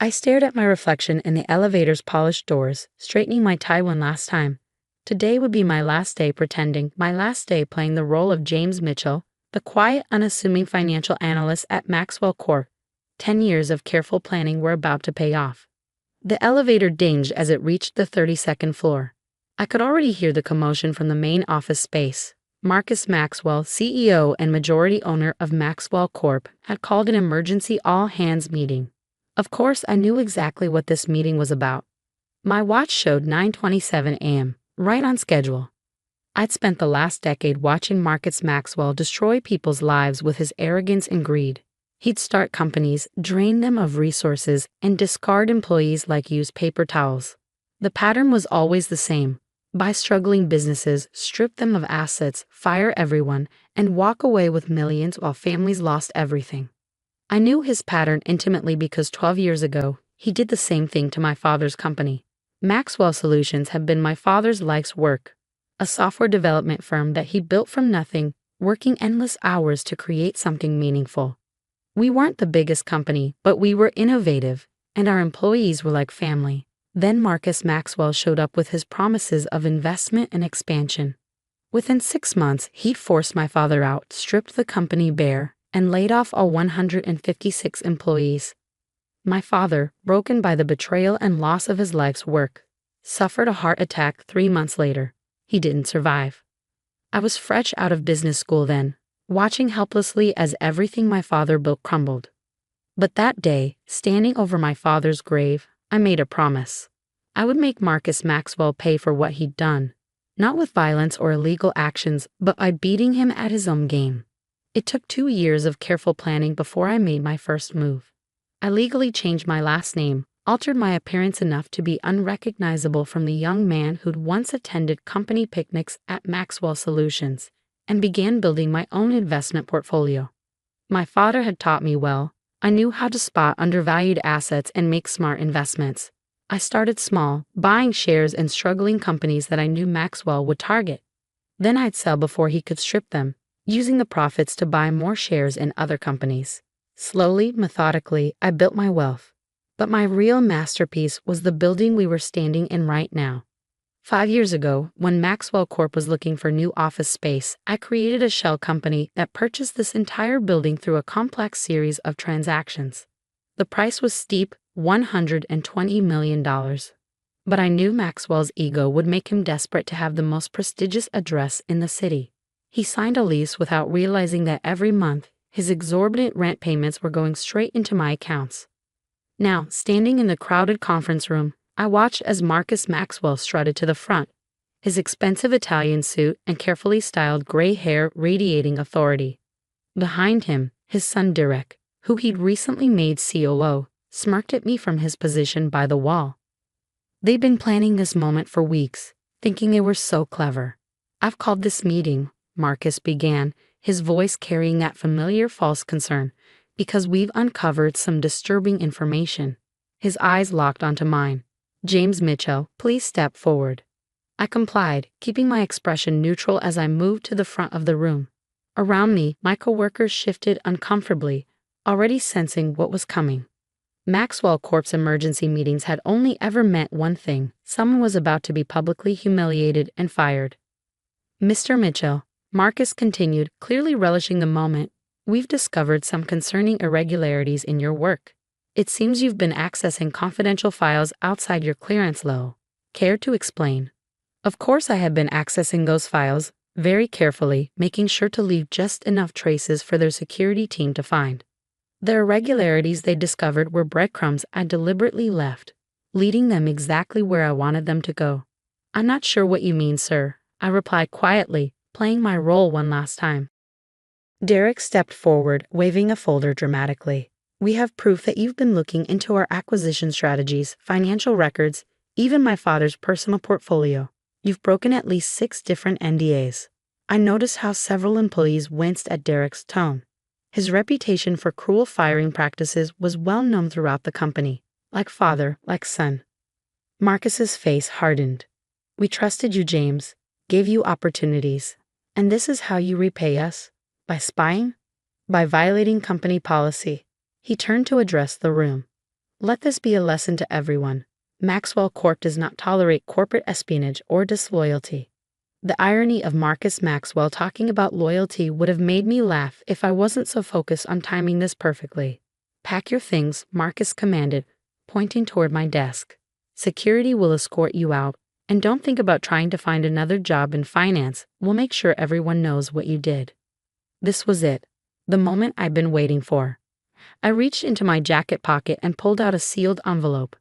I stared at my reflection in the elevator's polished doors, straightening my tie one last time. Today would be my last day pretending, my last day playing the role of James Mitchell, the quiet, unassuming financial analyst at Maxwell Corp. 10 years of careful planning were about to pay off. The elevator dinged as it reached the 32nd floor. I could already hear the commotion from the main office space. Marcus Maxwell, CEO and majority owner of Maxwell Corp., had called an emergency all-hands meeting. Of course, I knew exactly what this meeting was about. My watch showed 9:27 a.m., right on schedule. I'd spent the last decade watching Marcus Maxwell destroy people's lives with his arrogance and greed. He'd start companies, drain them of resources, and discard employees like used paper towels. The pattern was always the same. Buy struggling businesses, strip them of assets, fire everyone, and walk away with millions while families lost everything. I knew his pattern intimately because 12 years ago, he did the same thing to my father's company. Maxwell Solutions had been my father's life's work, a software development firm that he built from nothing, working endless hours to create something meaningful. We weren't the biggest company, but we were innovative, and our employees were like family. Then Marcus Maxwell showed up with his promises of investment and expansion. Within 6 months, he'd forced my father out, stripped the company bare, and laid off all 156 employees. My father, broken by the betrayal and loss of his life's work, suffered a heart attack 3 months later. He didn't survive. I was fresh out of business school then, watching helplessly as everything my father built crumbled. But that day, standing over my father's grave, I made a promise. I would make Marcus Maxwell pay for what he'd done, not with violence or illegal actions, but by beating him at his own game. It took 2 years of careful planning before I made my first move. I legally changed my last name, altered my appearance enough to be unrecognizable from the young man who'd once attended company picnics at Maxwell Solutions, and began building my own investment portfolio. My father had taught me well. I knew how to spot undervalued assets and make smart investments. I started small, buying shares in struggling companies that I knew Maxwell would target. Then I'd sell before he could strip them, using the profits to buy more shares in other companies. Slowly, methodically, I built my wealth. But my real masterpiece was the building we were standing in right now. 5 years ago, when Maxwell Corp was looking for new office space, I created a shell company that purchased this entire building through a complex series of transactions. The price was steep, $120 million. But I knew Maxwell's ego would make him desperate to have the most prestigious address in the city. He signed a lease without realizing that every month, his exorbitant rent payments were going straight into my accounts. Now, standing in the crowded conference room, I watched as Marcus Maxwell strutted to the front, his expensive Italian suit and carefully styled gray hair radiating authority. Behind him, his son Derek, who he'd recently made COO, smirked at me from his position by the wall. They'd been planning this moment for weeks, thinking they were so clever. "I've called this meeting," Marcus began, his voice carrying that familiar false concern, "because we've uncovered some disturbing information." His eyes locked onto mine. "James Mitchell, please step forward." I complied, keeping my expression neutral as I moved to the front of the room. Around me, my coworkers shifted uncomfortably, already sensing what was coming. Maxwell Corp's emergency meetings had only ever meant one thing: someone was about to be publicly humiliated and fired. "Mr. Mitchell," Marcus continued, clearly relishing the moment, "we've discovered some concerning irregularities in your work. It seems you've been accessing confidential files outside your clearance level. Care to explain?" Of course I had been accessing those files, very carefully, making sure to leave just enough traces for their security team to find. The irregularities they discovered were breadcrumbs I deliberately left, leading them exactly where I wanted them to go. "I'm not sure what you mean, sir," I replied quietly, playing my role one last time. Derek stepped forward, waving a folder dramatically. "We have proof that you've been looking into our acquisition strategies, financial records, even my father's personal portfolio. You've broken at least 6 different NDAs. I noticed how several employees winced at Derek's tone. His reputation for cruel firing practices was well known throughout the company, like father, like son. Marcus's face hardened. "We trusted you, James, gave you opportunities. And this is how you repay us? By spying? By violating company policy?" He turned to address the room. Let this be a lesson to everyone. Maxwell Corp does not tolerate corporate espionage or disloyalty. The irony of Marcus Maxwell talking about loyalty would have made me laugh if I wasn't so focused on timing this perfectly. Pack your things, Marcus commanded, pointing toward my desk. Security will escort you out, and don't think about trying to find another job in finance. We'll make sure everyone knows what you did. This was it, the moment I'd been waiting for. I reached into my jacket pocket and pulled out a sealed envelope.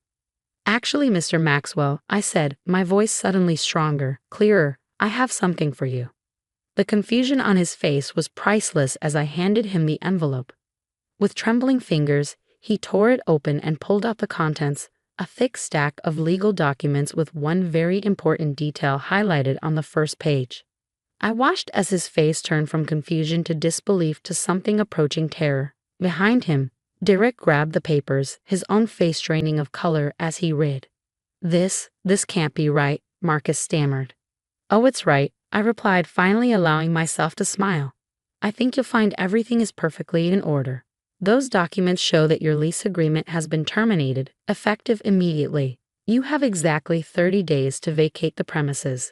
Actually, Mr. Maxwell, I said, my voice suddenly stronger, clearer, I have something for you. The confusion on his face was priceless as I handed him the envelope. With trembling fingers, he tore it open and pulled out the contents, a thick stack of legal documents with one very important detail highlighted on the first page. I watched as his face turned from confusion to disbelief to something approaching terror. Behind him, Derek grabbed the papers, his own face draining of color as he read. This can't be right, Marcus stammered. Oh, it's right, I replied, finally allowing myself to smile. I think you'll find everything is perfectly in order. Those documents show that your lease agreement has been terminated, effective immediately. You have exactly 30 days to vacate the premises.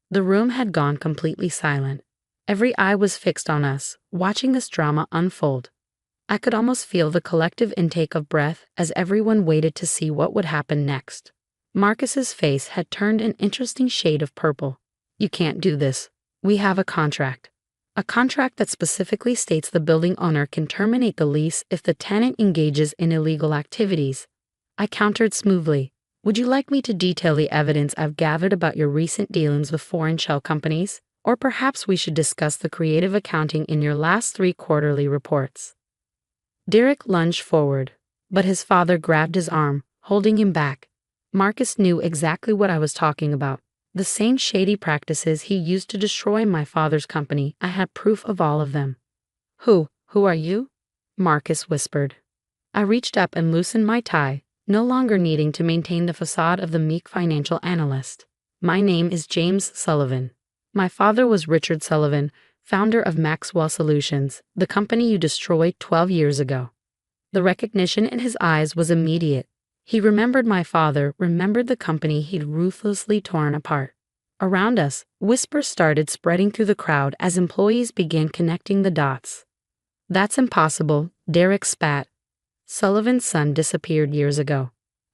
The room had gone completely silent. Every eye was fixed on us, watching this drama unfold. I could almost feel the collective intake of breath as everyone waited to see what would happen next. Marcus's face had turned an interesting shade of purple. You can't do this. We have a contract. A contract that specifically states the building owner can terminate the lease if the tenant engages in illegal activities. I countered smoothly. Would you like me to detail the evidence I've gathered about your recent dealings with foreign shell companies? Or perhaps we should discuss the creative accounting in your last 3 quarterly reports. Derek lunged forward, but his father grabbed his arm, holding him back. Marcus knew exactly what I was talking about. The same shady practices he used to destroy my father's company. I had proof of all of them. Who are you? Marcus whispered. I reached up and loosened my tie, no longer needing to maintain the facade of the meek financial analyst. My name is James Sullivan. My father was Richard Sullivan, founder of Maxwell Solutions, the company you destroyed 12 years ago. The recognition in his eyes was immediate. He remembered my father, remembered the company he'd ruthlessly torn apart. Around us, whispers started spreading through the crowd as employees began connecting the dots. That's impossible, Derek spat. Sullivan's son disappeared years ago.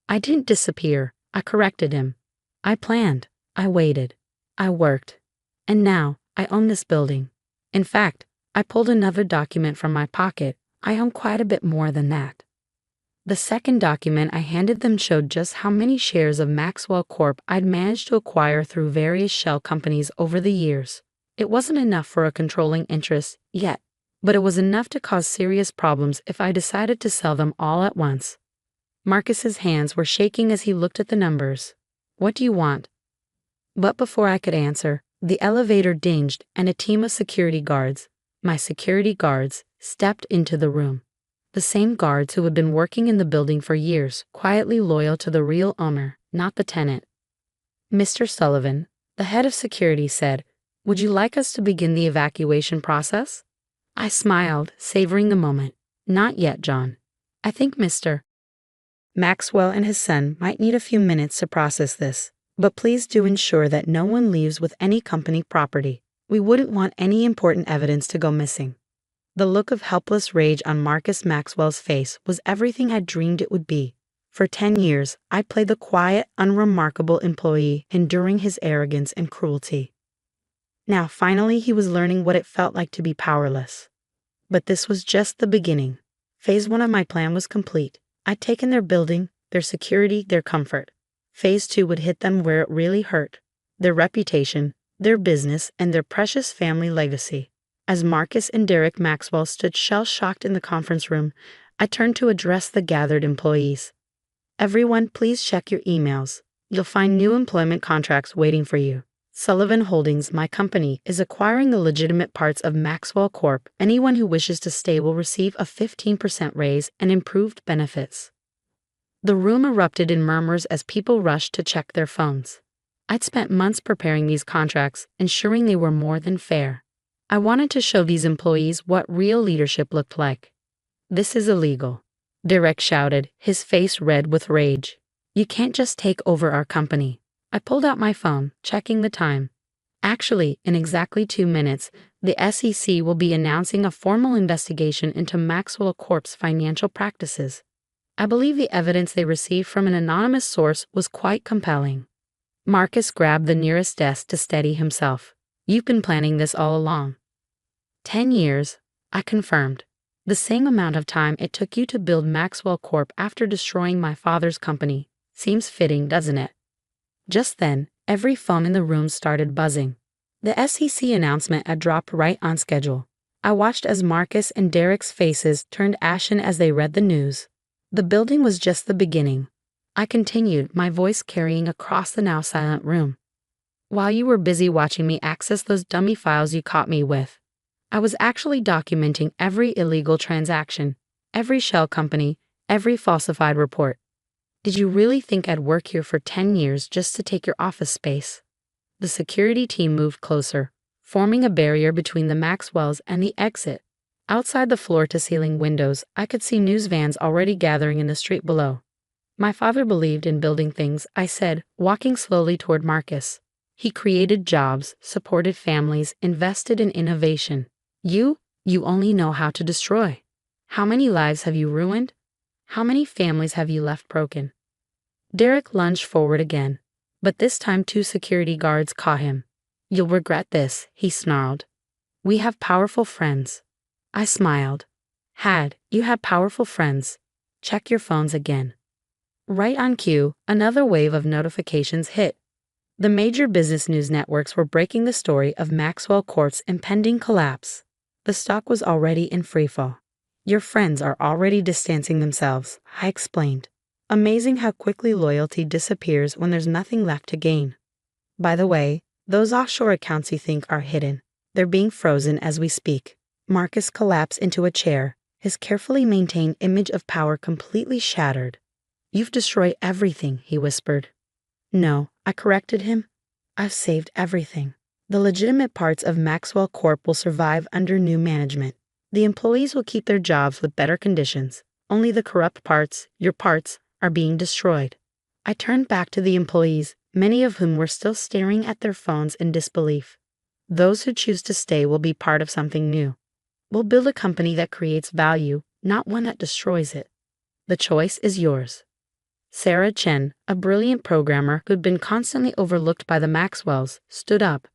I didn't disappear, I corrected him. I planned, I waited, I worked. And now, I own this building. In fact, I pulled another document from my pocket. I own quite a bit more than that. The second document I handed them showed just how many shares of Maxwell Corp I'd managed to acquire through various shell companies over the years. It wasn't enough for a controlling interest yet, but it was enough to cause serious problems if I decided to sell them all at once. Marcus's hands were shaking as he looked at the numbers. What do you want? But before I could answer, the elevator dinged and a team of security guards, my security guards, stepped into the room. The same guards who had been working in the building for years, quietly loyal to the real owner, not the tenant. Mr. Sullivan, the head of security said, would you like us to begin the evacuation process? I smiled, savoring the moment. Not yet, John. I think Mr. Maxwell and his son might need a few minutes to process this, but please do ensure that no one leaves with any company property. We wouldn't want any important evidence to go missing. The look of helpless rage on Marcus Maxwell's face was everything I'd dreamed it would be. For 10 years, I played the quiet, unremarkable employee, enduring his arrogance and cruelty. Now, finally, he was learning what it felt like to be powerless. But this was just the beginning. Phase 1 of my plan was complete. I'd taken their building, their security, their comfort. Phase 2 would hit them where it really hurt. Their reputation, their business, and their precious family legacy. As Marcus and Derek Maxwell stood shell-shocked in the conference room, I turned to address the gathered employees. Everyone, please check your emails. You'll find new employment contracts waiting for you. Sullivan Holdings, my company, is acquiring the legitimate parts of Maxwell Corp. Anyone who wishes to stay will receive a 15% raise and improved benefits. The room erupted in murmurs as people rushed to check their phones. I'd spent months preparing these contracts, ensuring they were more than fair. I wanted to show these employees what real leadership looked like. This is illegal. Derek shouted, his face red with rage. You can't just take over our company. I pulled out my phone, checking the time. Actually, in exactly 2 minutes, the SEC will be announcing a formal investigation into Maxwell Corp's financial practices. I believe the evidence they received from an anonymous source was quite compelling. Marcus grabbed the nearest desk to steady himself. You've been planning this all along. 10 years, I confirmed. The same amount of time it took you to build Maxwell Corp after destroying my father's company. Seems fitting, doesn't it? Just then, every phone in the room started buzzing. The SEC announcement had dropped right on schedule. I watched as Marcus and Derek's faces turned ashen as they read the news. The building was just the beginning. I continued, my voice carrying across the now silent room. While you were busy watching me access those dummy files you caught me with, I was actually documenting every illegal transaction, every shell company, every falsified report. Did you really think I'd work here for 10 years just to take your office space? The security team moved closer, forming a barrier between the Maxwells and the exit. Outside the floor-to-ceiling windows, I could see news vans already gathering in the street below. My father believed in building things, I said, walking slowly toward Marcus. He created jobs, supported families, invested in innovation. You only know how to destroy. How many lives have you ruined? How many families have you left broken? Derek lunged forward again, but this time 2 security guards caught him. You'll regret this, he snarled. We have powerful friends. I smiled. You have powerful friends. Check your phones again. Right on cue, another wave of notifications hit. The major business news networks were breaking the story of Maxwell Corp's impending collapse. The stock was already in freefall. Your friends are already distancing themselves, I explained. Amazing how quickly loyalty disappears when there's nothing left to gain. By the way, those offshore accounts you think are hidden, they're being frozen as we speak. Marcus collapsed into a chair, his carefully maintained image of power completely shattered. You've destroyed everything, he whispered. No, I corrected him. I've saved everything. The legitimate parts of Maxwell Corp will survive under new management. The employees will keep their jobs with better conditions. Only the corrupt parts, your parts, are being destroyed. I turned back to the employees, many of whom were still staring at their phones in disbelief. Those who choose to stay will be part of something new. We'll build a company that creates value, not one that destroys it. The choice is yours. Sarah Chen, a brilliant programmer who'd been constantly overlooked by the Maxwells, stood up.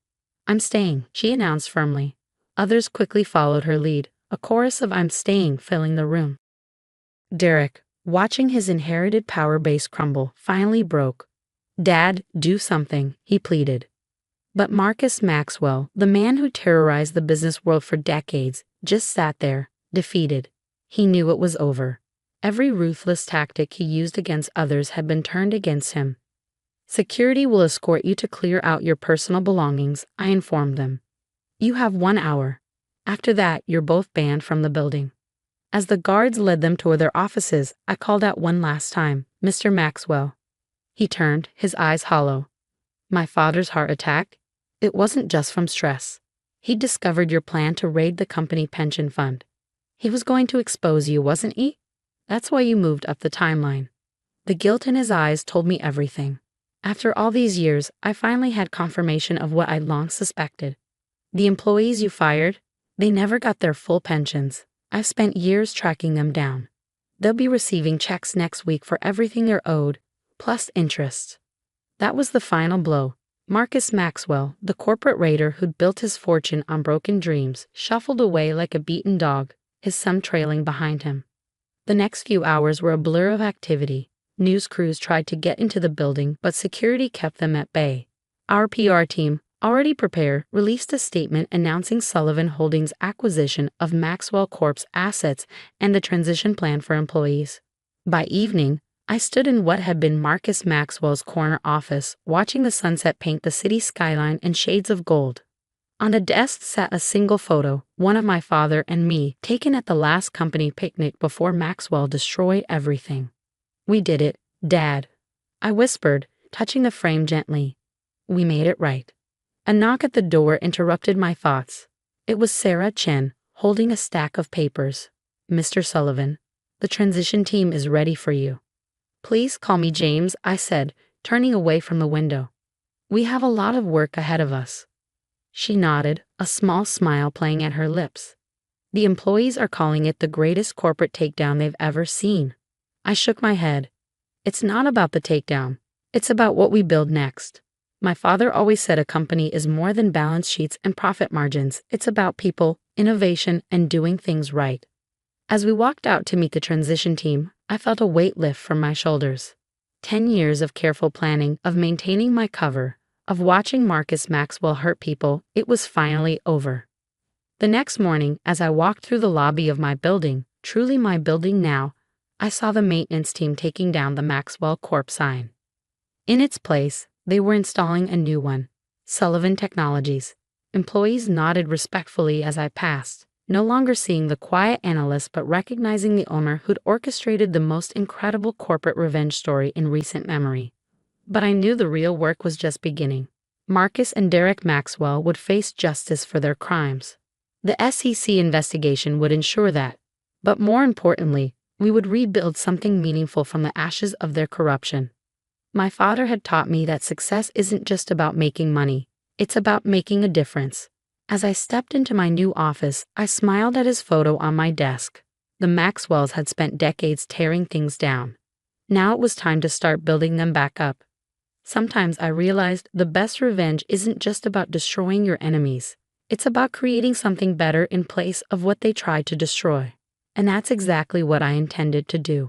I'm staying, she announced firmly. Others quickly followed her lead, a chorus of I'm staying filling the room. Derek, watching his inherited power base crumble, finally broke. Dad, do something, he pleaded. But Marcus Maxwell, the man who terrorized the business world for decades, just sat there, defeated. He knew it was over. Every ruthless tactic he used against others had been turned against him. Security will escort you to clear out your personal belongings, I informed them. You have 1 hour. After that, you're both banned from the building. As the guards led them toward their offices, I called out one last time, Mr. Maxwell. He turned, his eyes hollow. My father's heart attack? It wasn't just from stress. He discovered your plan to raid the company pension fund. He was going to expose you, wasn't he? That's why you moved up the timeline. The guilt in his eyes told me everything. After all these years, I finally had confirmation of what I'd long suspected. The employees you fired, they never got their full pensions. I've spent years tracking them down. They'll be receiving checks next week for everything they're owed, plus interest. That was the final blow. Marcus Maxwell, the corporate raider who'd built his fortune on broken dreams, shuffled away like a beaten dog, his son trailing behind him. The next few hours were a blur of activity. News crews tried to get into the building, but security kept them at bay. Our PR team, already prepared, released a statement announcing Sullivan Holdings' acquisition of Maxwell Corp's assets and the transition plan for employees. By evening, I stood in what had been Marcus Maxwell's corner office, watching the sunset paint the city skyline in shades of gold. On the desk sat a single photo, one of my father and me, taken at the last company picnic before Maxwell destroyed everything. We did it, Dad, I whispered, touching the frame gently. We made it right. A knock at the door interrupted my thoughts. It was Sarah Chen, holding a stack of papers. Mr. Sullivan. The transition team is ready for you. Please call me James, I said, turning away from the window. We have a lot of work ahead of us. She nodded, a small smile playing at her lips. The employees are calling it the greatest corporate takedown they've ever seen. I shook my head. It's not about the takedown. It's about what we build next. My father always said a company is more than balance sheets and profit margins. It's about people, innovation, and doing things right. As we walked out to meet the transition team, I felt a weight lift from my shoulders. 10 years of careful planning, of maintaining my cover, of watching Marcus Maxwell hurt people, it was finally over. The next morning, as I walked through the lobby of my building, truly my building now, I saw the maintenance team taking down the Maxwell Corp sign. In its place, they were installing a new one, Sullivan Technologies. Employees nodded respectfully as I passed, no longer seeing the quiet analyst but recognizing the owner who'd orchestrated the most incredible corporate revenge story in recent memory. But I knew the real work was just beginning. Marcus and Derek Maxwell would face justice for their crimes. The SEC investigation would ensure that. But more importantly, we would rebuild something meaningful from the ashes of their corruption. My father had taught me that success isn't just about making money, it's about making a difference. As I stepped into my new office, I smiled at his photo on my desk. The Maxwells had spent decades tearing things down. Now it was time to start building them back up. Sometimes I realized the best revenge isn't just about destroying your enemies. It's about creating something better in place of what they tried to destroy. And that's exactly what I intended to do.